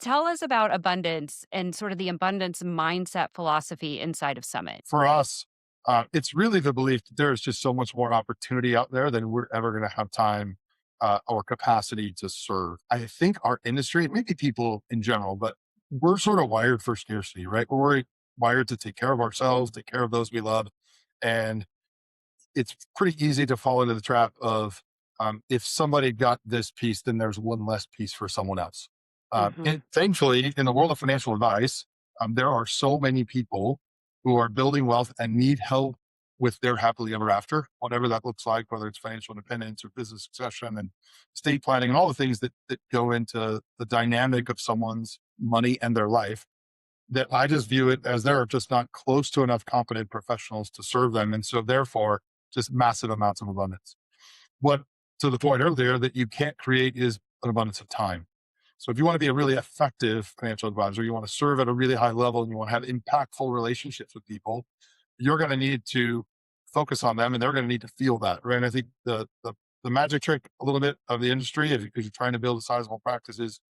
Tell us about abundance and sort of the abundance mindset philosophy inside of Summit. For us, it's really the belief that there is just so much more opportunity out there than we're ever going to have time or capacity to serve. I think our industry, maybe people in general, but we're sort of wired for scarcity, right? We're wired to take care of ourselves, take care of those we love. And it's pretty easy to fall into the trap of if somebody got this piece, then there's one less piece for someone else. Mhm. And thankfully, in the world of financial advice, there are so many people who are building wealth and need help with their happily ever after, whatever that looks like, whether it's financial independence or business succession and estate planning and all the things that go into the dynamic of someone's money and their life, that I just view it as there are just not close to enough competent professionals to serve them. And so therefore, just massive amounts of abundance. What, to the point earlier, that you can't create is an abundance of time. So if you want to be a really effective financial advisor, you want to serve at a really high level and you want to have impactful relationships with people, you're going to need to focus on them and they're going to need to feel that. Right. And I think the magic trick a little bit of the industry, if you're trying to build a sizable practice, is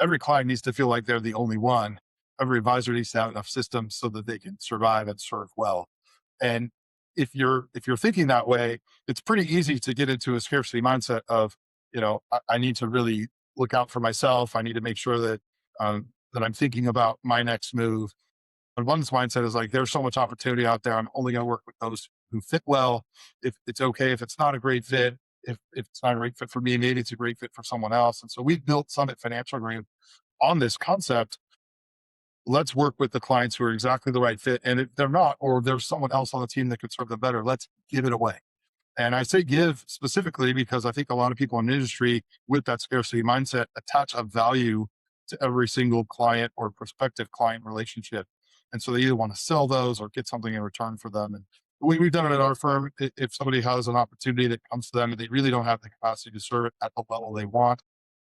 every client needs to feel like they're the only one. Every advisor needs to have enough systems so that they can survive and serve well. And if you're thinking that way, it's pretty easy to get into a scarcity mindset of, I need to really look out for myself. I need to make sure that I'm thinking about my next move. But abundance mindset is like, there's so much opportunity out there. I'm only going to work with those who fit well. If it's okay, if it's not a great fit, if it's not a great fit for me, maybe it's a great fit for someone else. And so we've built Summit Financial Group on this concept. Let's work with the clients who are exactly the right fit. And if they're not, or there's someone else on the team that could serve them better, let's give it away. And I say give specifically because I think a lot of people in the industry with that scarcity mindset attach a value to every single client or prospective client relationship. And so they either want to sell those or get something in return for them. And we've done it at our firm. If somebody has an opportunity that comes to them and they really don't have the capacity to serve it at the level they want,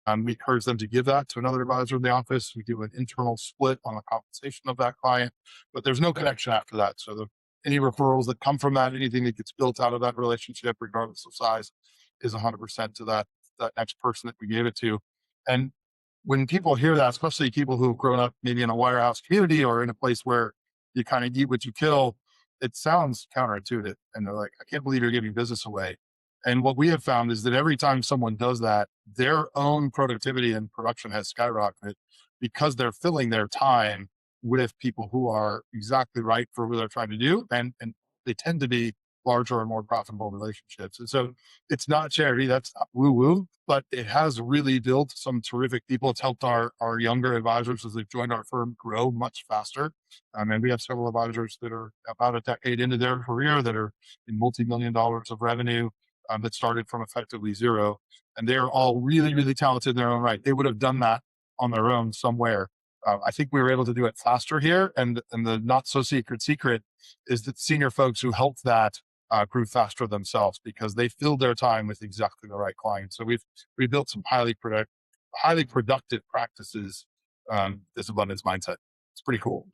we encourage them to give that to another advisor in the office. We do an internal split on the compensation of that client, but there's no connection after that. So any referrals that come from that, anything that gets built out of that relationship, regardless of size, is 100% to that next person that we gave it to. And when people hear that, especially people who have grown up maybe in a wirehouse community or in a place where you kind of eat what you kill, it sounds counterintuitive. And they're like, I can't believe you're giving business away. And what we have found is that every time someone does that, their own productivity and production has skyrocketed because they're filling their time with people who are exactly right for what they're trying to do. And they tend to be larger and more profitable relationships. And so it's not charity, that's not woo woo, but it has really built some terrific people. It's helped our younger advisors as they've joined our firm grow much faster. And we have several advisors that are about a decade into their career that are in multi-million dollars of revenue, that started from effectively zero. And they're all really, really talented in their own right. They would have done that on their own somewhere. I think we were able to do it faster here. And the not so secret is that senior folks who helped that grew faster themselves because they filled their time with exactly the right clients. So we built some highly productive practices. This abundance mindset. It's pretty cool.